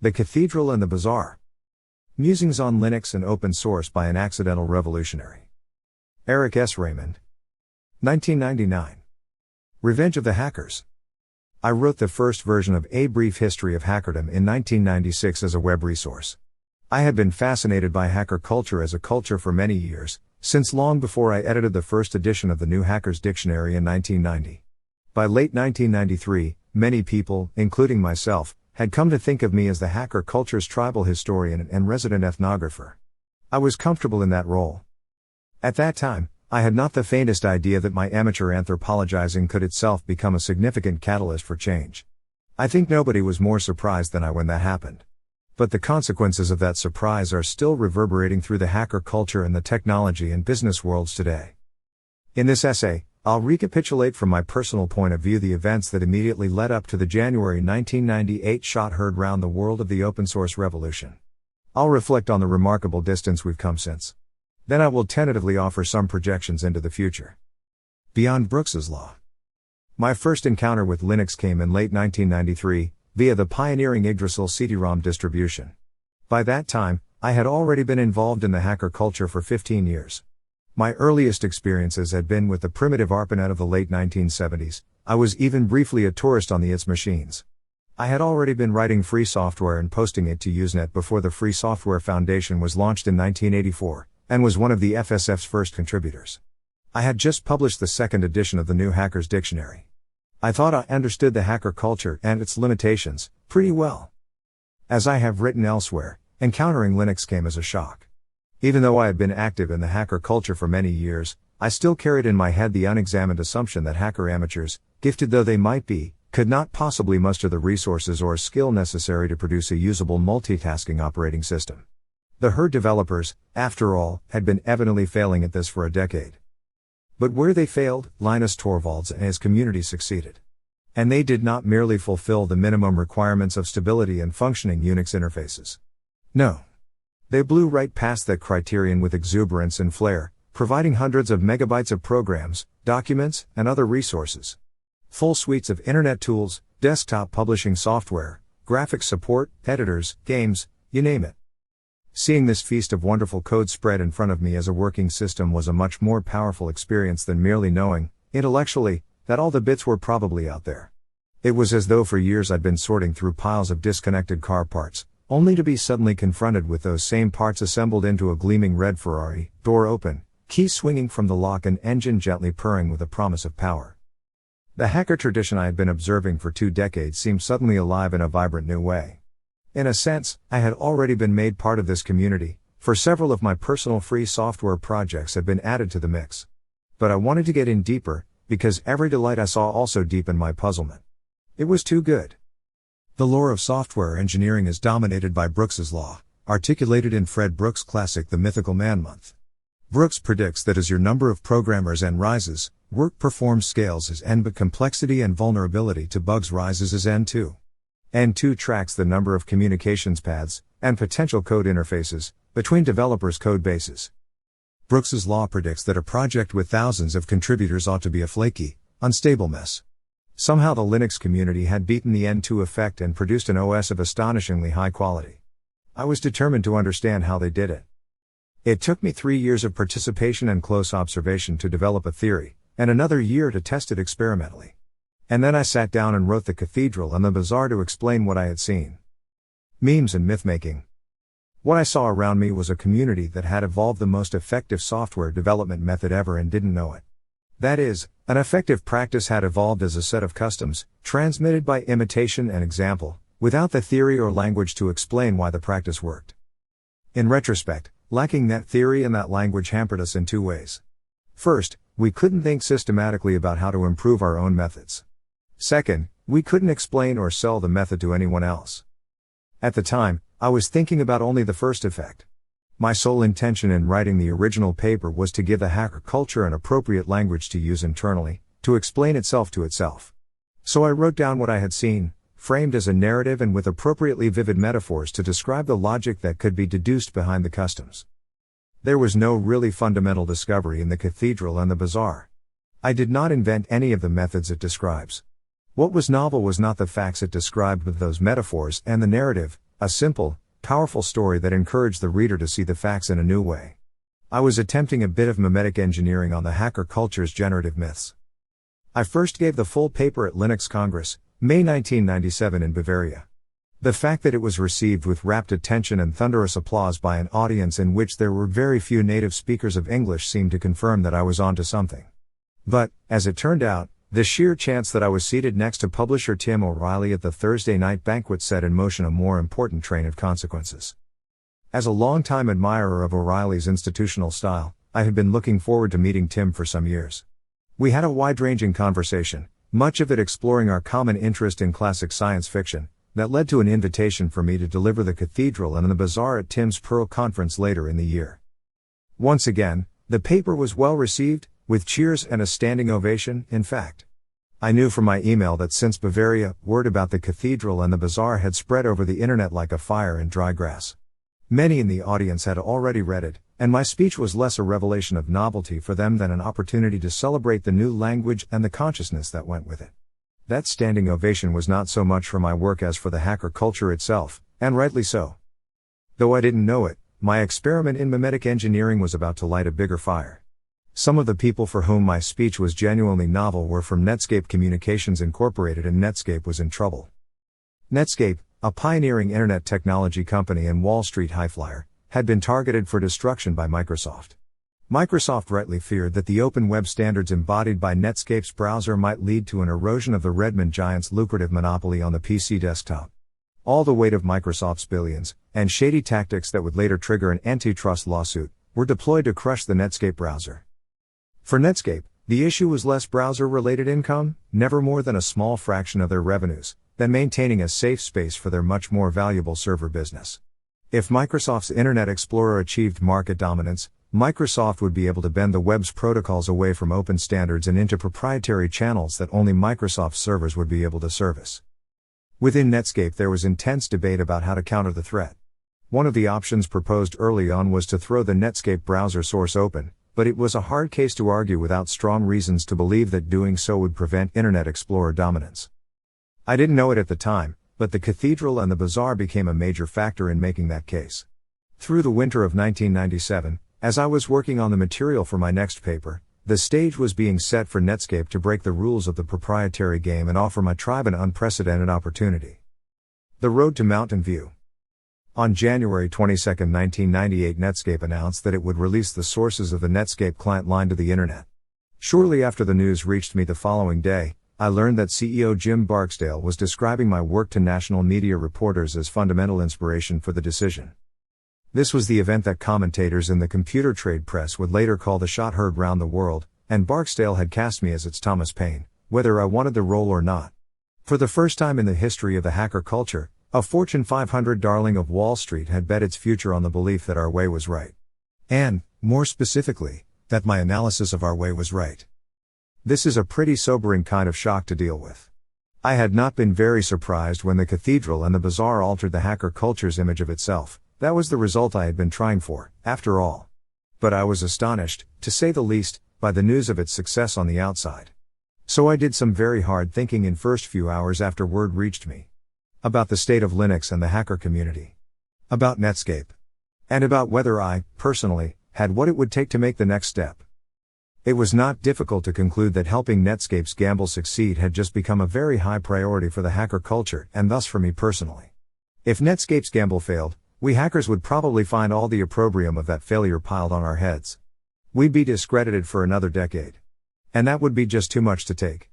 The Cathedral and the Bazaar. Musings on Linux and Open Source by an Accidental Revolutionary. Eric S. Raymond. 1999. Revenge of the Hackers. I wrote the first version of A Brief History of Hackerdom in 1996 as a web resource. I had been fascinated by hacker culture as a culture for many years, since long before I edited the first edition of the New Hackers Dictionary in 1990. By late 1993, many people, including myself, had come to think of me as the hacker culture's tribal historian and resident ethnographer. I was comfortable in that role. At that time, I had not the faintest idea that my amateur anthropologizing could itself become a significant catalyst for change. I think nobody was more surprised than I when that happened. But the consequences of that surprise are still reverberating through the hacker culture and the technology and business worlds today. In this essay, I'll recapitulate from my personal point of view the events that immediately led up to the January 1998 shot heard round the world of the open source revolution. I'll reflect on the remarkable distance we've come since. Then I will tentatively offer some projections into the future. Beyond Brooks's Law. My first encounter with Linux came in late 1993, via the pioneering Yggdrasil CD-ROM distribution. By that time, I had already been involved in the hacker culture for 15 years. My earliest experiences had been with the primitive ARPANET of the late 1970s. I was even briefly a tourist on the ITS machines. I had already been writing free software and posting it to Usenet before the Free Software Foundation was launched in 1984, and was one of the FSF's first contributors. I had just published the second edition of the New Hackers Dictionary. I thought I understood the hacker culture and its limitations pretty well. As I have written elsewhere, encountering Linux came as a shock. Even though I had been active in the hacker culture for many years, I still carried in my head the unexamined assumption that hacker amateurs, gifted though they might be, could not possibly muster the resources or skill necessary to produce a usable multitasking operating system. The herd developers, after all, had been evidently failing at this for a decade. But where they failed, Linus Torvalds and his community succeeded. And they did not merely fulfill the minimum requirements of stability and functioning Unix interfaces. No. They blew right past that criterion with exuberance and flair, providing hundreds of megabytes of programs, documents, and other resources. Full suites of internet tools, desktop publishing software, graphics support, editors, games, you name it. Seeing this feast of wonderful code spread in front of me as a working system was a much more powerful experience than merely knowing, intellectually, that all the bits were probably out there. It was as though for years I'd been sorting through piles of disconnected car parts, only to be suddenly confronted with those same parts assembled into a gleaming red Ferrari, door open, key swinging from the lock and engine gently purring with a promise of power. The hacker tradition I had been observing for 2 decades seemed suddenly alive in a vibrant new way. In a sense, I had already been made part of this community, for several of my personal free software projects had been added to the mix. But I wanted to get in deeper, because every delight I saw also deepened my puzzlement. It was too good. The lore of software engineering is dominated by Brooks's Law, articulated in Fred Brooks' classic The Mythical Man Month. Brooks predicts that as your number of programmers n rises, work performed scales as n, but complexity and vulnerability to bugs rises as n2. N2 tracks the number of communications paths, and potential code interfaces, between developers' code bases. Brooks's Law predicts that a project with thousands of contributors ought to be a flaky, unstable mess. Somehow the Linux community had beaten the N2 effect and produced an OS of astonishingly high quality. I was determined to understand how they did it. It took me 3 years of participation and close observation to develop a theory, and another year to test it experimentally. And then I sat down and wrote the Cathedral and the Bazaar to explain what I had seen. Memes and myth-making. What I saw around me was a community that had evolved the most effective software development method ever and didn't know it. That is, an effective practice had evolved as a set of customs, transmitted by imitation and example, without the theory or language to explain why the practice worked. In retrospect, lacking that theory and that language hampered us in 2 ways. First, we couldn't think systematically about how to improve our own methods. Second, we couldn't explain or sell the method to anyone else. At the time, I was thinking about only the first effect. My sole intention in writing the original paper was to give the hacker culture an appropriate language to use internally, to explain itself to itself. So I wrote down what I had seen, framed as a narrative and with appropriately vivid metaphors to describe the logic that could be deduced behind the customs. There was no really fundamental discovery in the Cathedral and the Bazaar. I did not invent any of the methods it describes. What was novel was not the facts it described but those metaphors and the narrative, a simple, powerful story that encouraged the reader to see the facts in a new way. I was attempting a bit of mimetic engineering on the hacker culture's generative myths. I first gave the full paper at Linux Congress, May 1997 in Bavaria. The fact that it was received with rapt attention and thunderous applause by an audience in which there were very few native speakers of English seemed to confirm that I was onto something. But, as it turned out, the sheer chance that I was seated next to publisher Tim O'Reilly at the Thursday night banquet set in motion a more important train of consequences. As a longtime admirer of O'Reilly's institutional style, I had been looking forward to meeting Tim for some years. We had a wide-ranging conversation, much of it exploring our common interest in classic science fiction, that led to an invitation for me to deliver the Cathedral and the Bazaar at Tim's Pearl conference later in the year. Once again, the paper was well received, with cheers and a standing ovation, in fact. I knew from my email that since Bavaria, word about the Cathedral and the Bazaar had spread over the internet like a fire in dry grass. Many in the audience had already read it, and my speech was less a revelation of novelty for them than an opportunity to celebrate the new language and the consciousness that went with it. That standing ovation was not so much for my work as for the hacker culture itself, and rightly so. Though I didn't know it, my experiment in mimetic engineering was about to light a bigger fire. Some of the people for whom my speech was genuinely novel were from Netscape Communications Incorporated, and Netscape was in trouble. Netscape, a pioneering internet technology company and Wall Street highflyer, had been targeted for destruction by Microsoft. Microsoft rightly feared that the open web standards embodied by Netscape's browser might lead to an erosion of the Raymond giant's lucrative monopoly on the PC desktop. All the weight of Microsoft's billions, and shady tactics that would later trigger an antitrust lawsuit, were deployed to crush the Netscape browser. For Netscape, the issue was less browser-related income, never more than a small fraction of their revenues, than maintaining a safe space for their much more valuable server business. If Microsoft's Internet Explorer achieved market dominance, Microsoft would be able to bend the web's protocols away from open standards and into proprietary channels that only Microsoft servers would be able to service. Within Netscape there was intense debate about how to counter the threat. One of the options proposed early on was to throw the Netscape browser source open, but it was a hard case to argue without strong reasons to believe that doing so would prevent Internet Explorer dominance. I didn't know it at the time, but the Cathedral and the Bazaar became a major factor in making that case. Through the winter of 1997, as I was working on the material for my next paper, the stage was being set for Netscape to break the rules of the proprietary game and offer my tribe an unprecedented opportunity. The road to Mountain View. On January 22, 1998, Netscape announced that it would release the sources of the Netscape client line to the internet. Shortly after the news reached me the following day, I learned that CEO Jim Barksdale was describing my work to national media reporters as fundamental inspiration for the decision. This was the event that commentators in the computer trade press would later call the shot heard round the world, and Barksdale had cast me as its Thomas Paine, whether I wanted the role or not. For the first time in the history of the hacker culture, a Fortune 500 darling of Wall Street had bet its future on the belief that our way was right. And, more specifically, that my analysis of our way was right. This is a pretty sobering kind of shock to deal with. I had not been very surprised when the Cathedral and the Bazaar altered the hacker culture's image of itself. That was the result I had been trying for, after all. But I was astonished, to say the least, by the news of its success on the outside. So I did some very hard thinking in first few hours after word reached me. About the state of Linux and the hacker community. About Netscape. And about whether I, personally, had what it would take to make the next step. It was not difficult to conclude that helping Netscape's gamble succeed had just become a very high priority for the hacker culture, and thus for me personally. If Netscape's gamble failed, we hackers would probably find all the opprobrium of that failure piled on our heads. We'd be discredited for another decade. And that would be just too much to take.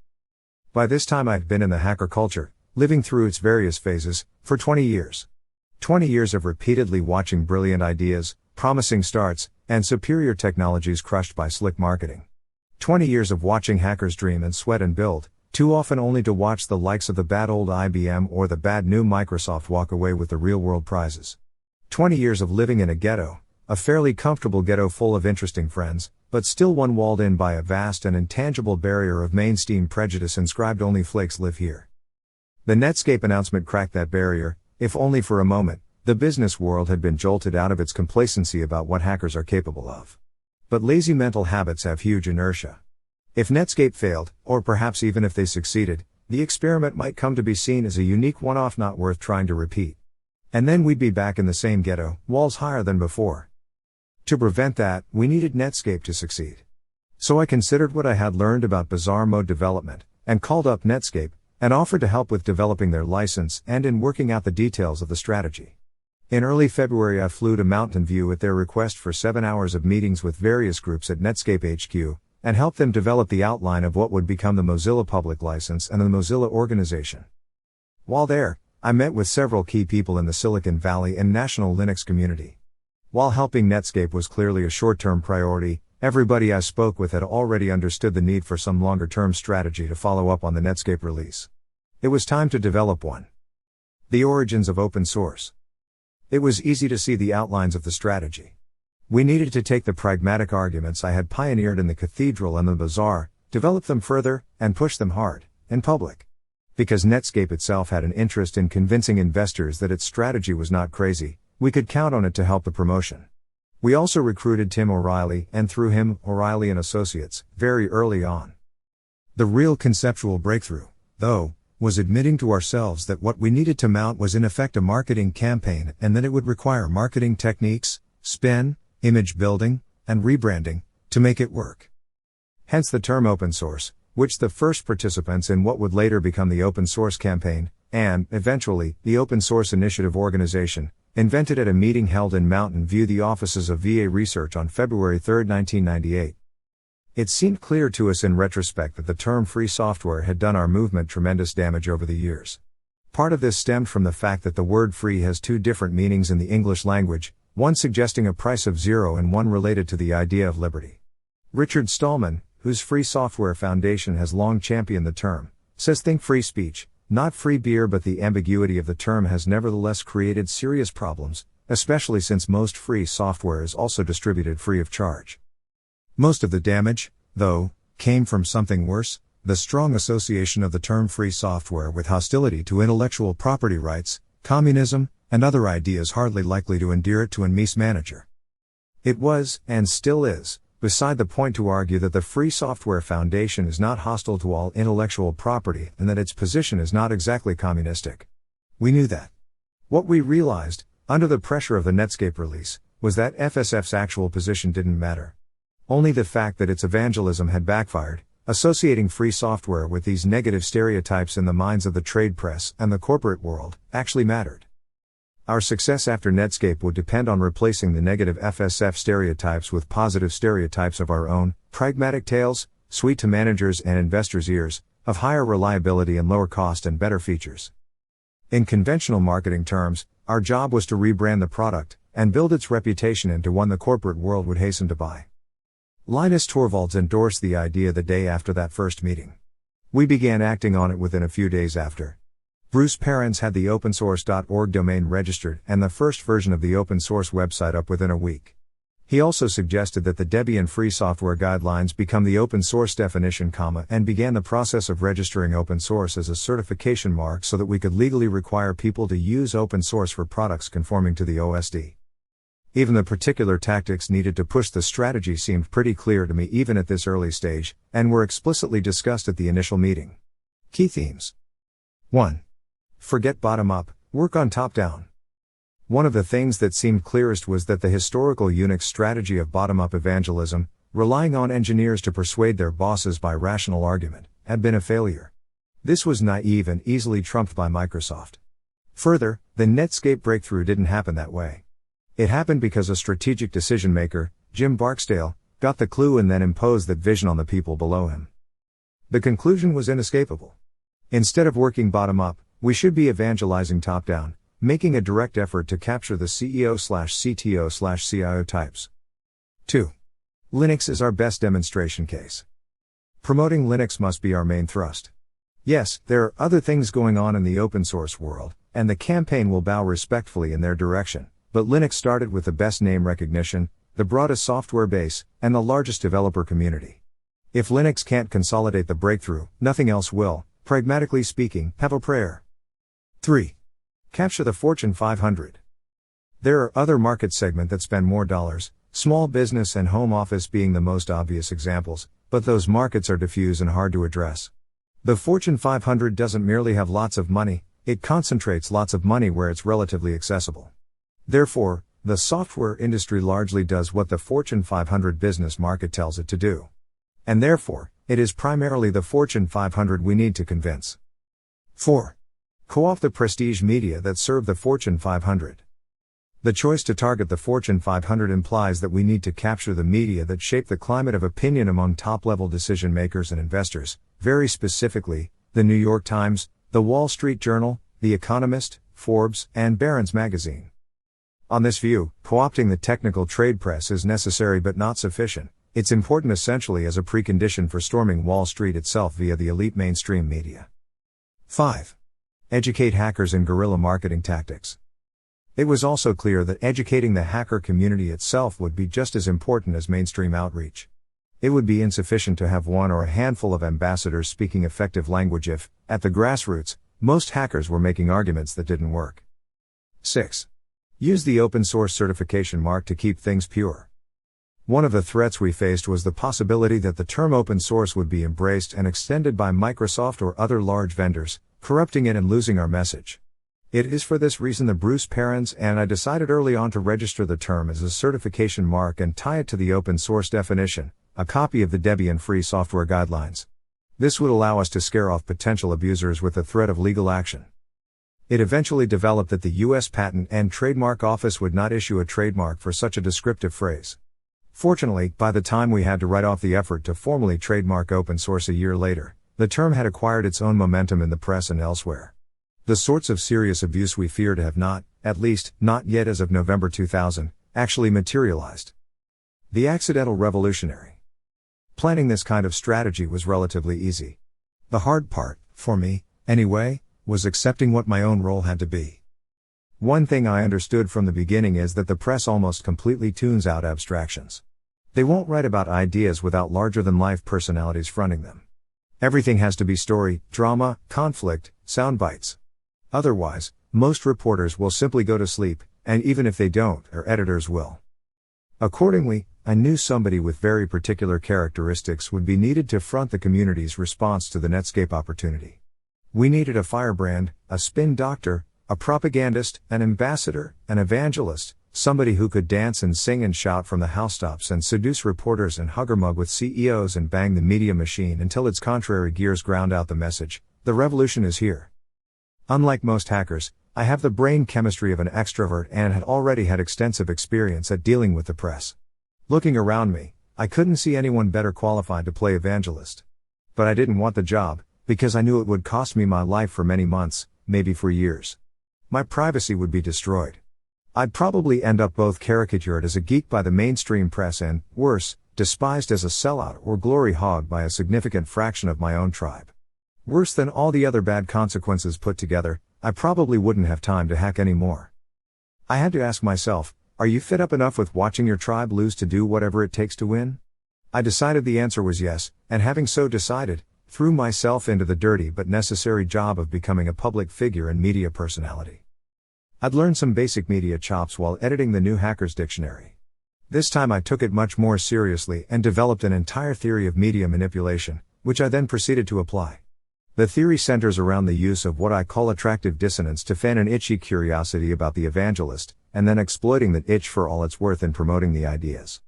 By this time I'd been in the hacker culture, living through its various phases, for 20 years. 20 years of repeatedly watching brilliant ideas, promising starts, and superior technologies crushed by slick marketing. 20 years of watching hackers dream and sweat and build, too often only to watch the likes of the bad old IBM or the bad new Microsoft walk away with the real-world prizes. 20 years of living in a ghetto, a fairly comfortable ghetto full of interesting friends, but still one walled in by a vast and intangible barrier of mainstream prejudice inscribed "Only flakes live here." The Netscape announcement cracked that barrier. If only for a moment, the business world had been jolted out of its complacency about what hackers are capable of. But lazy mental habits have huge inertia. If Netscape failed, or perhaps even if they succeeded, the experiment might come to be seen as a unique one-off not worth trying to repeat. And then we'd be back in the same ghetto, walls higher than before. To prevent that, we needed Netscape to succeed. So I considered what I had learned about Bazaar mode development, and called up Netscape, and offered to help with developing their license and in working out the details of the strategy. In early February I flew to Mountain View at their request for 7 hours of meetings with various groups at Netscape HQ, and helped them develop the outline of what would become the Mozilla Public License and the Mozilla Organization. While there, I met with several key people in the Silicon Valley and national Linux community. While helping Netscape was clearly a short-term priority, everybody I spoke with had already understood the need for some longer-term strategy to follow up on the Netscape release. It was time to develop one. The origins of open source. It was easy to see the outlines of the strategy. We needed to take the pragmatic arguments I had pioneered in the Cathedral and the Bazaar, develop them further, and push them hard, in public. Because Netscape itself had an interest in convincing investors that its strategy was not crazy, we could count on it to help the promotion. We also recruited Tim O'Reilly, and through him, O'Reilly and Associates, very early on. The real conceptual breakthrough, though, was admitting to ourselves that what we needed to mount was in effect a marketing campaign and that it would require marketing techniques, spin, image building, and rebranding, to make it work. Hence the term open source, which the first participants in what would later become the Open Source Campaign, and, eventually, the Open Source Initiative Organization, invented at a meeting held in Mountain View, the offices of VA Research, on February 3, 1998. It seemed clear to us in retrospect that the term free software had done our movement tremendous damage over the years. Part of this stemmed from the fact that the word free has two different meanings in the English language, one suggesting a price of zero and one related to the idea of liberty. Richard Stallman, whose Free Software Foundation has long championed the term, says think free speech, not free beer, but the ambiguity of the term has nevertheless created serious problems, especially since most free software is also distributed free of charge. Most of the damage, though, came from something worse, the strong association of the term free software with hostility to intellectual property rights, communism, and other ideas hardly likely to endear it to an MS manager. It was, and still is, beside the point to argue that the Free Software Foundation is not hostile to all intellectual property and that its position is not exactly communistic. We knew that. What we realized, under the pressure of the Netscape release, was that FSF's actual position didn't matter. Only the fact that its evangelism had backfired, associating free software with these negative stereotypes in the minds of the trade press and the corporate world, actually mattered. Our success after Netscape would depend on replacing the negative FSF stereotypes with positive stereotypes of our own, pragmatic tales, sweet to managers and investors' ears, of higher reliability and lower cost and better features. In conventional marketing terms, our job was to rebrand the product, and build its reputation into one the corporate world would hasten to buy. Linus Torvalds endorsed the idea the day after that first meeting. We began acting on it within a few days after. Bruce Perens had the opensource.org domain registered and the first version of the open source website up within a week. He also suggested that the Debian Free Software Guidelines become the open source definition, and began the process of registering open source as a certification mark so that we could legally require people to use open source for products conforming to the OSD. Even the particular tactics needed to push the strategy seemed pretty clear to me even at this early stage, and were explicitly discussed at the initial meeting. Key themes. 1. Forget bottom-up, work on top-down. One of the things that seemed clearest was that the historical Unix strategy of bottom-up evangelism, relying on engineers to persuade their bosses by rational argument, had been a failure. This was naive and easily trumped by Microsoft. Further, the Netscape breakthrough didn't happen that way. It happened because a strategic decision-maker, Jim Barksdale, got the clue and then imposed that vision on the people below him. The conclusion was inescapable. Instead of working bottom-up, we should be evangelizing top-down, making a direct effort to capture the CEO/CTO/CIO types. 2. Linux is our best demonstration case. Promoting Linux must be our main thrust. Yes, there are other things going on in the open source world, and the campaign will bow respectfully in their direction, but Linux started with the best name recognition, the broadest software base, and the largest developer community. If Linux can't consolidate the breakthrough, nothing else will, pragmatically speaking, have a prayer. 3. Capture the Fortune 500. There are other market segments that spend more dollars, small business and home office being the most obvious examples, but those markets are diffuse and hard to address. The Fortune 500 doesn't merely have lots of money, it concentrates lots of money where it's relatively accessible. Therefore, the software industry largely does what the Fortune 500 business market tells it to do. And therefore, it is primarily the Fortune 500 we need to convince. 4. Co-opt the prestige media that serve the Fortune 500. The choice to target the Fortune 500 implies that we need to capture the media that shape the climate of opinion among top-level decision makers and investors, very specifically, the New York Times, the Wall Street Journal, The Economist, Forbes, and Barron's Magazine. On this view, co-opting the technical trade press is necessary but not sufficient. It's important essentially as a precondition for storming Wall Street itself via the elite mainstream media. 5. Educate hackers in guerrilla marketing tactics. It was also clear that educating the hacker community itself would be just as important as mainstream outreach. It would be insufficient to have one or a handful of ambassadors speaking effective language if, at the grassroots, most hackers were making arguments that didn't work. 6. Use the open source certification mark to keep things pure. One of the threats we faced was the possibility that the term open source would be embraced and extended by Microsoft or other large vendors, corrupting it and losing our message. It is for this reason that Bruce Perens and I decided early on to register the term as a certification mark and tie it to the open source definition, a copy of the Debian Free Software Guidelines. This would allow us to scare off potential abusers with the threat of legal action. It eventually developed that the U.S. Patent and Trademark Office would not issue a trademark for such a descriptive phrase. Fortunately, by the time we had to write off the effort to formally trademark open source a year later, the term had acquired its own momentum in the press and elsewhere. The sorts of serious abuse we feared have not, at least, not yet as of November 2000, actually materialized. The accidental revolutionary. Planning this kind of strategy was relatively easy. The hard part, for me, anyway, was accepting what my own role had to be. One thing I understood from the beginning is that the press almost completely tunes out abstractions. They won't write about ideas without larger-than-life personalities fronting them. Everything has to be story, drama, conflict, sound bites. Otherwise, most reporters will simply go to sleep, and even if they don't, their editors will. Accordingly, I knew somebody with very particular characteristics would be needed to front the community's response to the Netscape opportunity. We needed a firebrand, a spin doctor, a propagandist, an ambassador, an evangelist, somebody who could dance and sing and shout from the housetops and seduce reporters and hugger-mug with CEOs and bang the media machine until its contrary gears ground out the message, the revolution is here. Unlike most hackers, I have the brain chemistry of an extrovert and had already had extensive experience at dealing with the press. Looking around me, I couldn't see anyone better qualified to play evangelist. But I didn't want the job, because I knew it would cost me my life for many months, maybe for years. My privacy would be destroyed. I'd probably end up both caricatured as a geek by the mainstream press and, worse, despised as a sellout or glory hog by a significant fraction of my own tribe. Worse than all the other bad consequences put together, I probably wouldn't have time to hack anymore. I had to ask myself, are you fed up enough with watching your tribe lose to do whatever it takes to win? I decided the answer was yes, and having so decided, threw myself into the dirty but necessary job of becoming a public figure and media personality. I'd learned some basic media chops while editing the new Hacker's Dictionary. This time I took it much more seriously and developed an entire theory of media manipulation, which I then proceeded to apply. The theory centers around the use of what I call attractive dissonance to fan an itchy curiosity about the evangelist, and then exploiting that itch for all it's worth in promoting the ideas.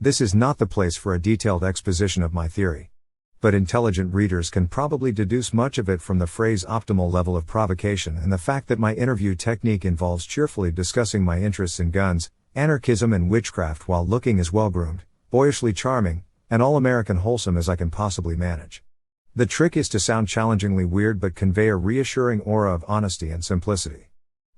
This is not the place for a detailed exposition of my theory. But intelligent readers can probably deduce much of it from the phrase optimal level of provocation and the fact that my interview technique involves cheerfully discussing my interests in guns, anarchism and witchcraft while looking as well-groomed, boyishly charming, and all-American wholesome as I can possibly manage. The trick is to sound challengingly weird but convey a reassuring aura of honesty and simplicity.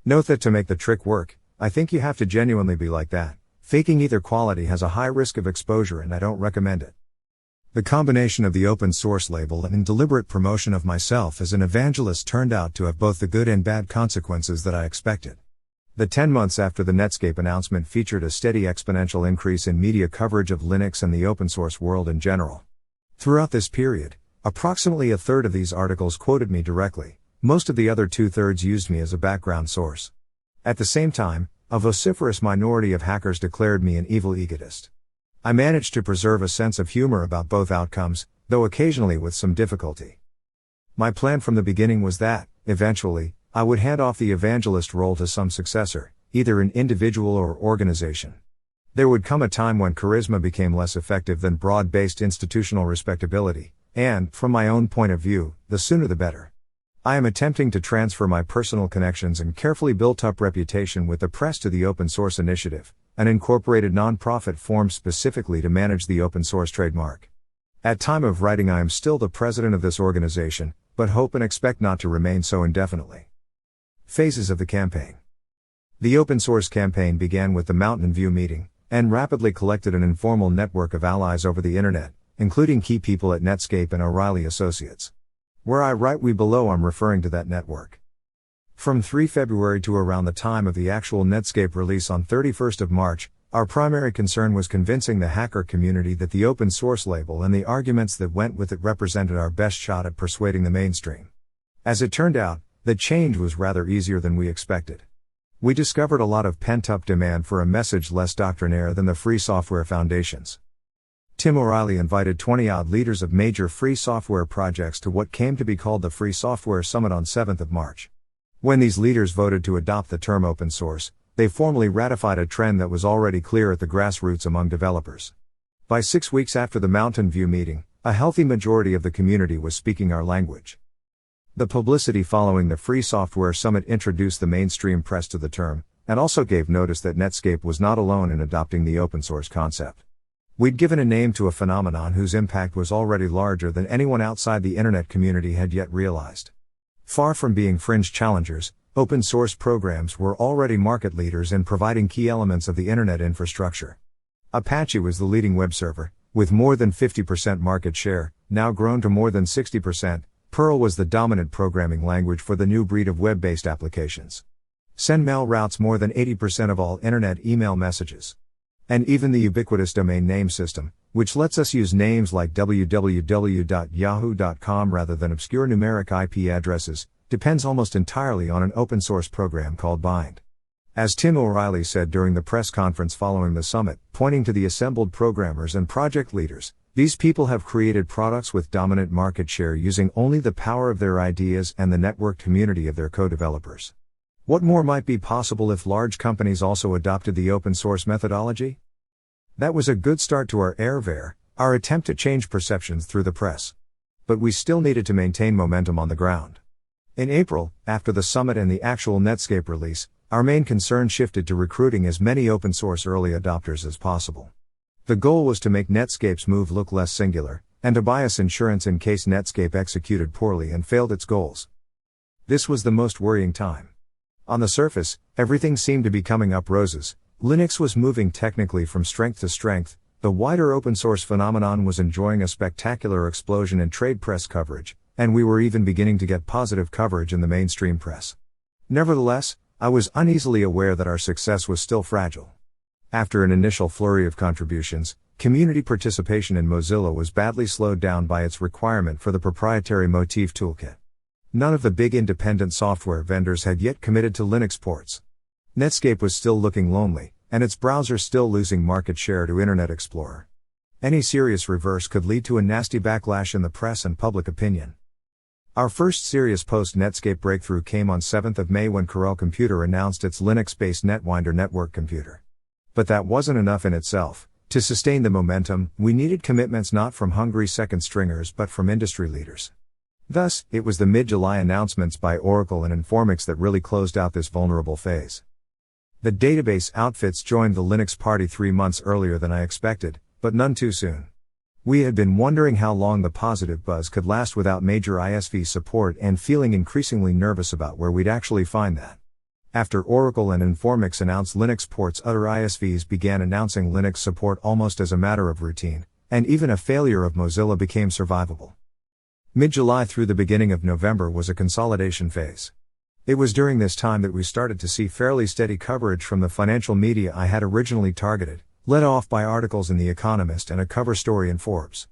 Note that to make the trick work, I think you have to genuinely be like that. Faking either quality has a high risk of exposure and I don't recommend it. The combination of the open source label and deliberate promotion of myself as an evangelist turned out to have both the good and bad consequences that I expected. The 10 months after the Netscape announcement featured a steady exponential increase in media coverage of Linux and the open source world in general. Throughout this period, approximately a third of these articles quoted me directly, most of the other 2/3 used me as a background source. At the same time, a vociferous minority of hackers declared me an evil egotist. I managed to preserve a sense of humor about both outcomes, though occasionally with some difficulty. My plan from the beginning was that, eventually, I would hand off the evangelist role to some successor, either an individual or organization. There would come a time when charisma became less effective than broad-based institutional respectability, and, from my own point of view, the sooner the better. I am attempting to transfer my personal connections and carefully built-up reputation with the press to the Open Source Initiative, an incorporated nonprofit formed specifically to manage the open source trademark. At time of writing I am still the president of this organization, but hope and expect not to remain so indefinitely. Phases of the campaign. The open source campaign began with the Mountain View meeting, and rapidly collected an informal network of allies over the internet, including key people at Netscape and O'Reilly Associates. Where I write "we" below, I'm referring to that network. From 3 February to around the time of the actual Netscape release on 31st of March, our primary concern was convincing the hacker community that the open source label and the arguments that went with it represented our best shot at persuading the mainstream. As it turned out, the change was rather easier than we expected. We discovered a lot of pent-up demand for a message less doctrinaire than the Free Software Foundation's. Tim O'Reilly invited 20-odd leaders of major free software projects to what came to be called the Free Software Summit on 7th of March. When these leaders voted to adopt the term open source, they formally ratified a trend that was already clear at the grassroots among developers. By 6 weeks after the Mountain View meeting, a healthy majority of the community was speaking our language. The publicity following the Free Software Summit introduced the mainstream press to the term, and also gave notice that Netscape was not alone in adopting the open source concept. We'd given a name to a phenomenon whose impact was already larger than anyone outside the internet community had yet realized. Far from being fringe challengers, open source programs were already market leaders in providing key elements of the internet infrastructure. Apache was the leading web server, with more than 50% market share, now grown to more than 60%. Perl was the dominant programming language for the new breed of web-based applications. SendMail routes more than 80% of all internet email messages. And even the ubiquitous domain name system, which lets us use names like www.yahoo.com rather than obscure numeric IP addresses, depends almost entirely on an open source program called Bind. As Tim O'Reilly said during the press conference following the summit, pointing to the assembled programmers and project leaders, these people have created products with dominant market share using only the power of their ideas and the network community of their co-developers. What more might be possible if large companies also adopted the open source methodology? That was a good start to our Airvare, our attempt to change perceptions through the press. But we still needed to maintain momentum on the ground. In April, after the summit and the actual Netscape release, our main concern shifted to recruiting as many open source early adopters as possible. The goal was to make Netscape's move look less singular, and to buy us insurance in case Netscape executed poorly and failed its goals. This was the most worrying time. On the surface, everything seemed to be coming up roses. Linux was moving technically from strength to strength, the wider open source phenomenon was enjoying a spectacular explosion in trade press coverage, and we were even beginning to get positive coverage in the mainstream press. Nevertheless, I was uneasily aware that our success was still fragile. After an initial flurry of contributions, community participation in Mozilla was badly slowed down by its requirement for the proprietary Motif toolkit. None of the big independent software vendors had yet committed to Linux ports. Netscape was still looking lonely, and its browser still losing market share to Internet Explorer. Any serious reverse could lead to a nasty backlash in the press and public opinion. Our first serious post-Netscape breakthrough came on 7th of May when Corel Computer announced its Linux-based Netwinder network computer. But that wasn't enough in itself. To sustain the momentum, we needed commitments not from hungry second stringers but from industry leaders. Thus, it was the mid-July announcements by Oracle and Informix that really closed out this vulnerable phase. The database outfits joined the Linux party 3 months earlier than I expected, but none too soon. We had been wondering how long the positive buzz could last without major ISV support and feeling increasingly nervous about where we'd actually find that. After Oracle and Informix announced Linux ports, other ISVs began announcing Linux support almost as a matter of routine, and even a failure of Mozilla became survivable. Mid-July through the beginning of November was a consolidation phase. It was during this time that we started to see fairly steady coverage from the financial media I had originally targeted, led off by articles in The Economist and a cover story in Forbes.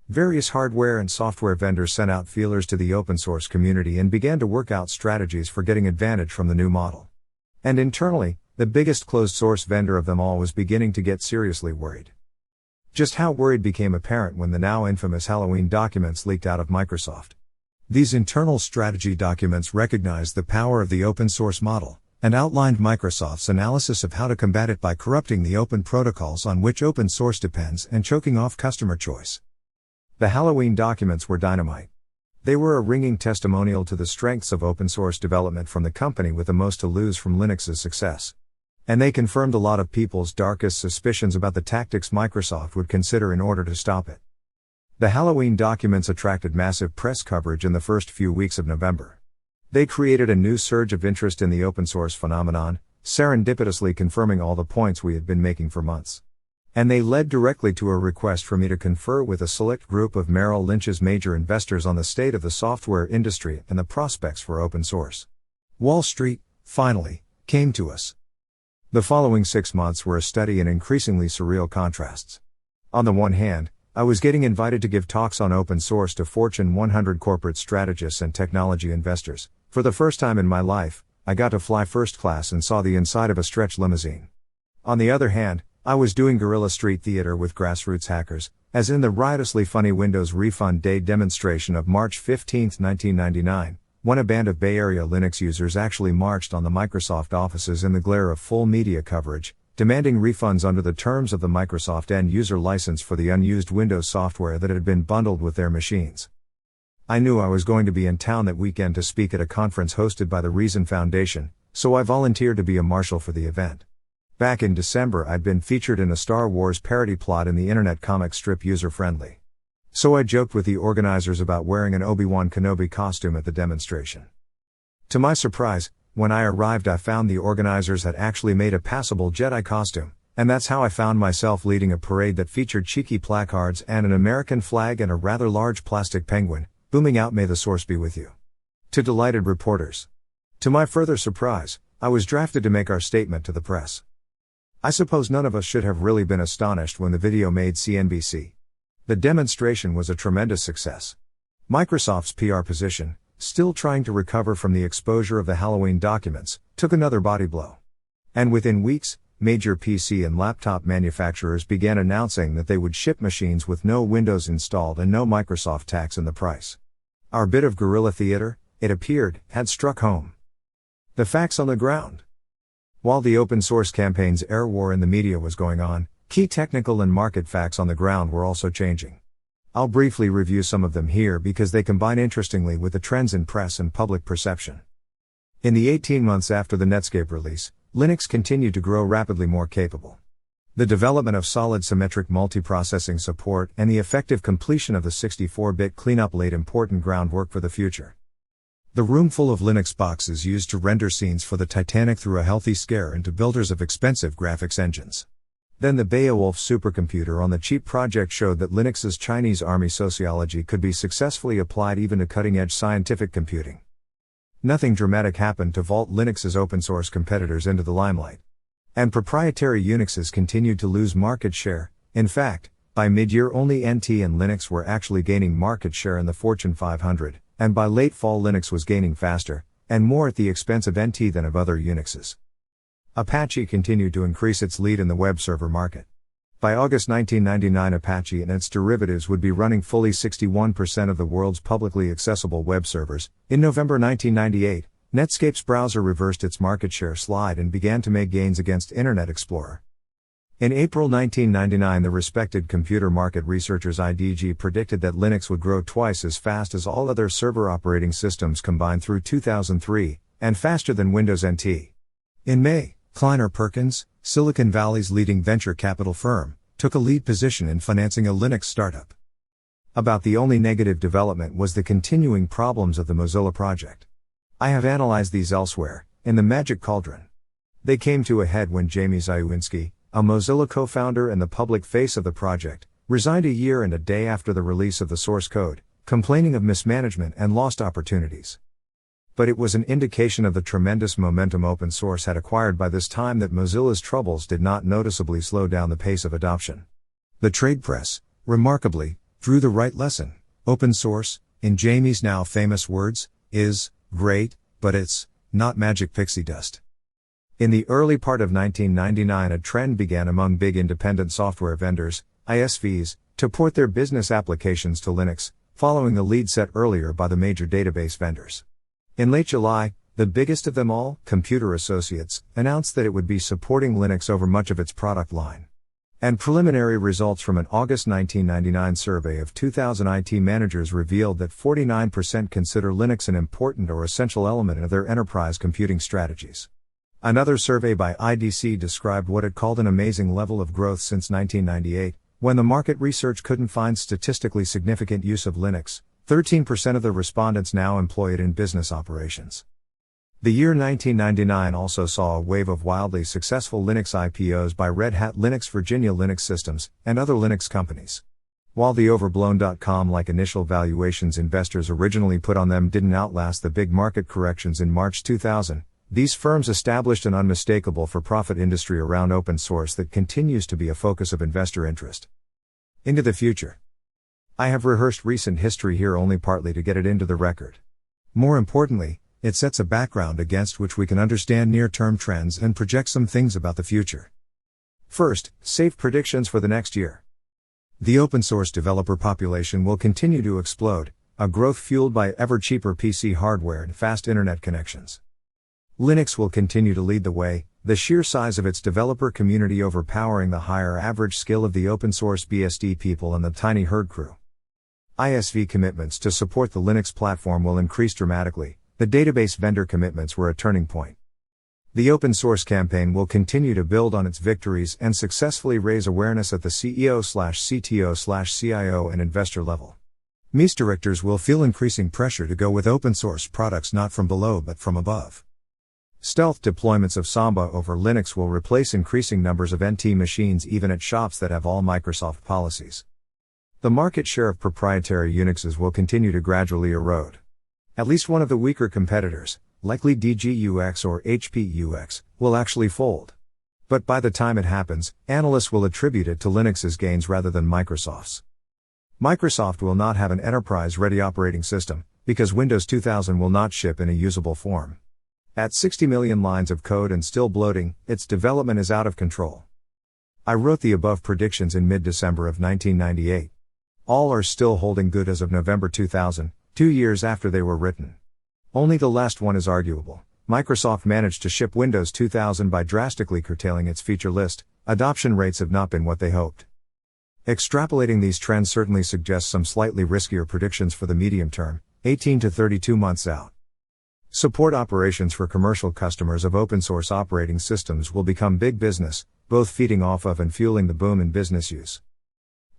Various hardware and software vendors sent out feelers to the open source community and began to work out strategies for getting advantage from the new model. And internally, the biggest closed source vendor of them all was beginning to get seriously worried. Just how worried became apparent when the now infamous Halloween documents leaked out of Microsoft. These internal strategy documents recognized the power of the open source model, and outlined Microsoft's analysis of how to combat it by corrupting the open protocols on which open source depends and choking off customer choice. The Halloween documents were dynamite. They were a ringing testimonial to the strengths of open source development from the company with the most to lose from Linux's success. And they confirmed a lot of people's darkest suspicions about the tactics Microsoft would consider in order to stop it. The Halloween documents attracted massive press coverage in the first few weeks of November. They created a new surge of interest in the open source phenomenon, serendipitously confirming all the points we had been making for months. And they led directly to a request for me to confer with a select group of Merrill Lynch's major investors on the state of the software industry and the prospects for open source. Wall Street, finally, came to us. The following 6 months were a study in increasingly surreal contrasts. On the one hand, I was getting invited to give talks on open source to Fortune 100 corporate strategists and technology investors. For the first time in my life, I got to fly first class and saw the inside of a stretch limousine. On the other hand, I was doing guerrilla street theater with grassroots hackers, as in the riotously funny Windows Refund Day demonstration of March 15, 1999, when a band of Bay Area Linux users actually marched on the Microsoft offices in the glare of full media coverage, demanding refunds under the terms of the Microsoft end-user license for the unused Windows software that had been bundled with their machines. I knew I was going to be in town that weekend to speak at a conference hosted by the Reason Foundation, so I volunteered to be a marshal for the event. Back in December, I'd been featured in a Star Wars parody plot in the internet comic strip User Friendly. So I joked with the organizers about wearing an Obi-Wan Kenobi costume at the demonstration. To my surprise, when I arrived I found the organizers had actually made a passable Jedi costume, and that's how I found myself leading a parade that featured cheeky placards and an American flag and a rather large plastic penguin, booming out "May the Source be with you." To delighted reporters. To my further surprise, I was drafted to make our statement to the press. I suppose none of us should have really been astonished when the video made CNBC. The demonstration was a tremendous success. Microsoft's PR position, still trying to recover from the exposure of the Halloween documents, took another body blow. And within weeks, major PC and laptop manufacturers began announcing that they would ship machines with no Windows installed and no Microsoft tax in the price. Our bit of guerrilla theater, it appeared, had struck home. The facts on the ground. While the open source campaign's air war in the media was going on, key technical and market facts on the ground were also changing. I'll briefly review some of them here because they combine interestingly with the trends in press and public perception. In the 18 months after the Netscape release, Linux continued to grow rapidly more capable. The development of solid symmetric multiprocessing support and the effective completion of the 64-bit cleanup laid important groundwork for the future. The room full of Linux boxes used to render scenes for the Titanic threw a healthy scare into builders of expensive graphics engines. Then the Beowulf supercomputer on the cheap project showed that Linux's Chinese army sociology could be successfully applied even to cutting-edge scientific computing. Nothing dramatic happened to vault Linux's open-source competitors into the limelight. And proprietary Unixes continued to lose market share. In fact, by mid-year only NT and Linux were actually gaining market share in the Fortune 500, and by late fall Linux was gaining faster, and more at the expense of NT than of other Unixes. Apache continued to increase its lead in the web server market. By August 1999, Apache and its derivatives would be running fully 61% of the world's publicly accessible web servers. In November 1998, Netscape's browser reversed its market share slide and began to make gains against Internet Explorer. In April 1999, the respected computer market researchers IDG predicted that Linux would grow twice as fast as all other server operating systems combined through 2003, and faster than Windows NT. In May, Kleiner Perkins, Silicon Valley's leading venture capital firm, took a lead position in financing a Linux startup. About the only negative development was the continuing problems of the Mozilla project. I have analyzed these elsewhere, in the Magic Cauldron. They came to a head when Jamie Zajewinski, a Mozilla co-founder and the public face of the project, resigned a year and a day after the release of the source code, complaining of mismanagement and lost opportunities. But it was an indication of the tremendous momentum open source had acquired by this time that Mozilla's troubles did not noticeably slow down the pace of adoption. The trade press, remarkably, drew the right lesson. Open source, in Jamie's now famous words, is great, but it's not magic pixie dust. In the early part of 1999, a trend began among big independent software vendors, ISVs, to port their business applications to Linux, following the lead set earlier by the major database vendors. In late July, the biggest of them all, Computer Associates, announced that it would be supporting Linux over much of its product line. And preliminary results from an August 1999 survey of 2,000 IT managers revealed that 49% consider Linux an important or essential element of their enterprise computing strategies. Another survey by IDC described what it called an amazing level of growth since 1998, when the market research couldn't find statistically significant use of Linux. 13% of the respondents now employ it in business operations. The year 1999 also saw a wave of wildly successful Linux IPOs by Red Hat Linux, Virginia Linux Systems, and other Linux companies. While the overblown .com-like initial valuations investors originally put on them didn't outlast the big market corrections in March 2000, these firms established an unmistakable for-profit industry around open source that continues to be a focus of investor interest. Into the future. I have rehearsed recent history here only partly to get it into the record. More importantly, it sets a background against which we can understand near-term trends and project some things about the future. First, safe predictions for the next year. The open-source developer population will continue to explode, a growth fueled by ever-cheaper PC hardware and fast internet connections. Linux will continue to lead the way, the sheer size of its developer community overpowering the higher average skill of the open-source BSD people and the tiny herd crew. ISV commitments to support the Linux platform will increase dramatically. The database vendor commitments were a turning point. The open source campaign will continue to build on its victories and successfully raise awareness at the CEO/CTO/CIO and investor level. MIS directors will feel increasing pressure to go with open source products not from below but from above. Stealth deployments of Samba over Linux will replace increasing numbers of NT machines even at shops that have all Microsoft policies. The market share of proprietary Unixes will continue to gradually erode. At least one of the weaker competitors, likely DGUX or HPUX, will actually fold. But by the time it happens, analysts will attribute it to Linux's gains rather than Microsoft's. Microsoft will not have an enterprise-ready operating system, because Windows 2000 will not ship in a usable form. At 60 million lines of code and still bloating, its development is out of control. I wrote the above predictions in mid-December of 1998. All are still holding good as of November 2000. 2 years after they were written. Only the last one is arguable. Microsoft managed to ship Windows 2000 by drastically curtailing its feature list. Adoption rates have not been what they hoped. Extrapolating these trends certainly suggests some slightly riskier predictions for the medium term, 18 to 32 months out. Support operations for commercial customers of open source operating systems will become big business, both feeding off of and fueling the boom in business use.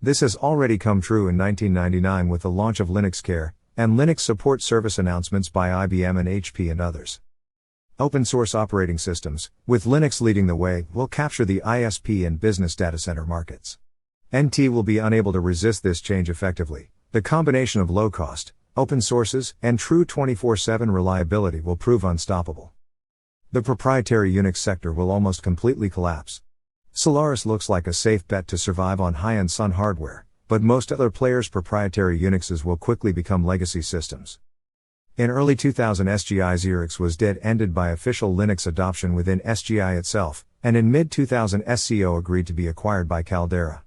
This has already come true in 1999 with the launch of Linux Care, and Linux support service announcements by IBM and HP and others. Open source operating systems, with Linux leading the way, will capture the ISP and business data center markets. NT will be unable to resist this change effectively. The combination of low cost, open sources, and true 24/7 reliability will prove unstoppable. The proprietary Unix sector will almost completely collapse. Solaris looks like a safe bet to survive on high-end Sun hardware, but most other players' proprietary Unixes will quickly become legacy systems. In early 2000 SGI Xerox was dead-ended by official Linux adoption within SGI itself, and in mid-2000 SCO agreed to be acquired by Caldera.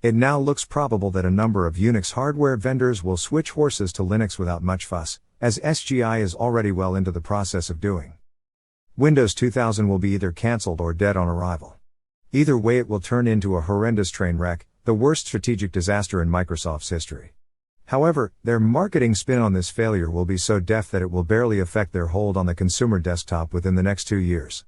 It now looks probable that a number of Unix hardware vendors will switch horses to Linux without much fuss, as SGI is already well into the process of doing. Windows 2000 will be either cancelled or dead on arrival. Either way it will turn into a horrendous train wreck, the worst strategic disaster in Microsoft's history. However, their marketing spin on this failure will be so deft that it will barely affect their hold on the consumer desktop within the next 2 years.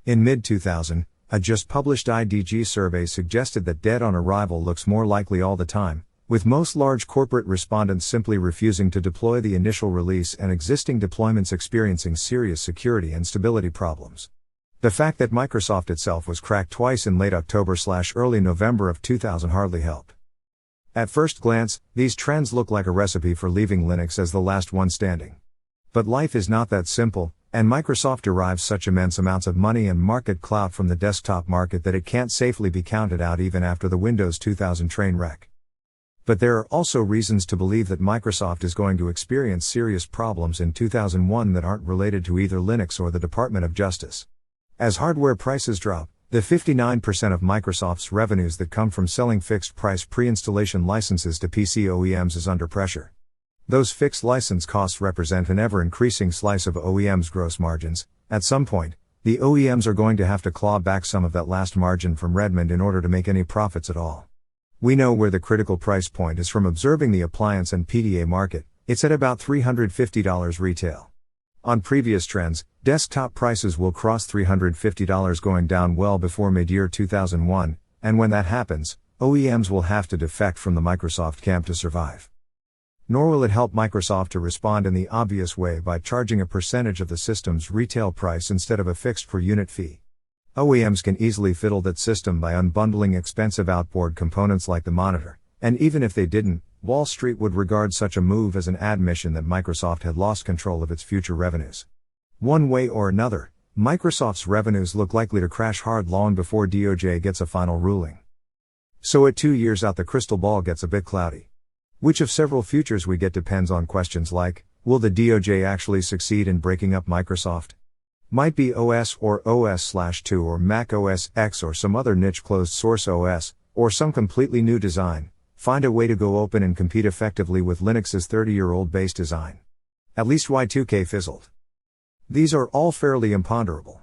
In mid-2000, a just-published IDG survey suggested that dead on arrival looks more likely all the time, with most large corporate respondents simply refusing to deploy the initial release and existing deployments experiencing serious security and stability problems. The fact that Microsoft itself was cracked twice in late October/early November of 2000 hardly helped. At first glance, these trends look like a recipe for leaving Linux as the last one standing. But life is not that simple, and Microsoft derives such immense amounts of money and market clout from the desktop market that it can't safely be counted out even after the Windows 2000 train wreck. But there are also reasons to believe that Microsoft is going to experience serious problems in 2001 that aren't related to either Linux or the Department of Justice. As hardware prices drop, the 59% of Microsoft's revenues that come from selling fixed-price pre-installation licenses to PC OEMs is under pressure. Those fixed license costs represent an ever-increasing slice of OEM's gross margins. At some point, the OEMs are going to have to claw back some of that last margin from Raymond in order to make any profits at all. We know where the critical price point is from observing the appliance and PDA market. It's at about $350 retail. On previous trends, desktop prices will cross $350 going down well before mid-year 2001, and when that happens, OEMs will have to defect from the Microsoft camp to survive. Nor will it help Microsoft to respond in the obvious way by charging a percentage of the system's retail price instead of a fixed per unit fee. OEMs can easily fiddle that system by unbundling expensive outboard components like the monitor, and even if they didn't, Wall Street would regard such a move as an admission that Microsoft had lost control of its future revenues. One way or another, Microsoft's revenues look likely to crash hard long before DOJ gets a final ruling. So at 2 years out, the crystal ball gets a bit cloudy. Which of several futures we get depends on questions like, will the DOJ actually succeed in breaking up Microsoft? Might be OS or OS/2 or Mac OS X or some other niche closed source OS, or some completely new design, find a way to go open and compete effectively with Linux's 30-year-old base design. At least Y2K fizzled. These are all fairly imponderable.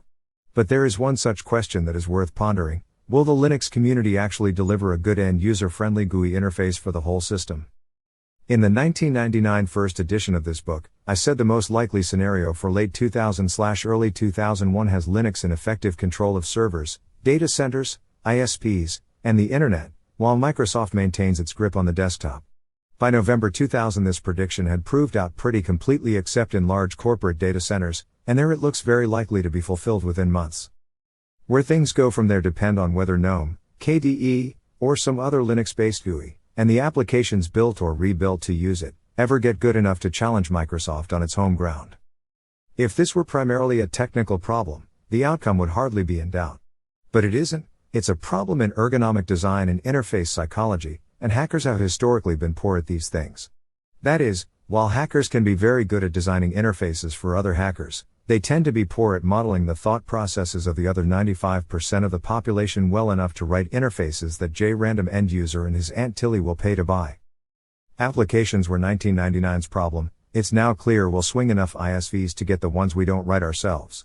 But there is one such question that is worth pondering: will the Linux community actually deliver a good and user-friendly GUI interface for the whole system? In the 1999 first edition of this book, I said the most likely scenario for late 2000/early 2001 has Linux in effective control of servers, data centers, ISPs, and the Internet, while Microsoft maintains its grip on the desktop. By November 2000, this prediction had proved out pretty completely except in large corporate data centers, and there it looks very likely to be fulfilled within months. Where things go from there depend on whether GNOME, KDE, or some other Linux-based GUI, and the applications built or rebuilt to use it, ever get good enough to challenge Microsoft on its home ground. If this were primarily a technical problem, the outcome would hardly be in doubt. But it isn't. It's a problem in ergonomic design and interface psychology, and hackers have historically been poor at these things. That is, while hackers can be very good at designing interfaces for other hackers, they tend to be poor at modeling the thought processes of the other 95% of the population well enough to write interfaces that J. Random end user and his Aunt Tilly will pay to buy. Applications were 1999's problem. It's now clear we'll swing enough ISVs to get the ones we don't write ourselves.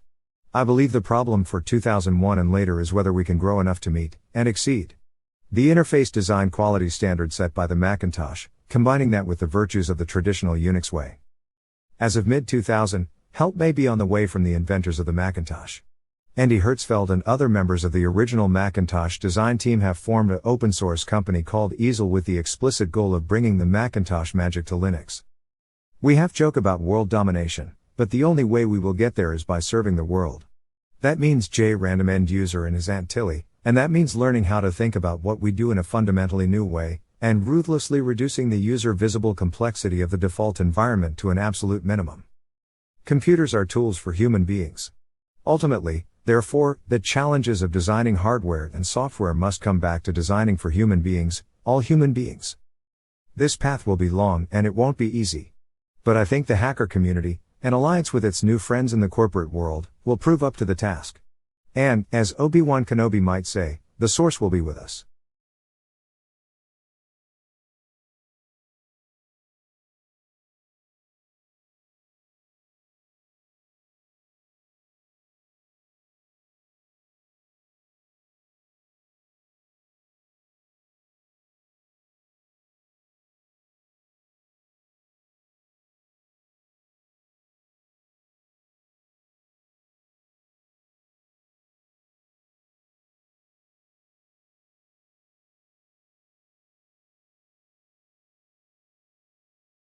I believe the problem for 2001 and later is whether we can grow enough to meet and exceed the interface design quality standard set by the Macintosh, combining that with the virtues of the traditional Unix way. As of mid-2000, help may be on the way from the inventors of the Macintosh. Andy Hertzfeld and other members of the original Macintosh design team have formed an open-source company called Easel with the explicit goal of bringing the Macintosh magic to Linux. We have joke about world domination, but the only way we will get there is by serving the world. That means J. Random end user and his Aunt Tilly, and that means learning how to think about what we do in a fundamentally new way, and ruthlessly reducing the user-visible complexity of the default environment to an absolute minimum. Computers are tools for human beings. Ultimately, therefore, the challenges of designing hardware and software must come back to designing for human beings, all human beings. This path will be long and it won't be easy. But I think the hacker community, in alliance with its new friends in the corporate world, will prove up to the task. And, as Obi-Wan Kenobi might say, the Source will be with us.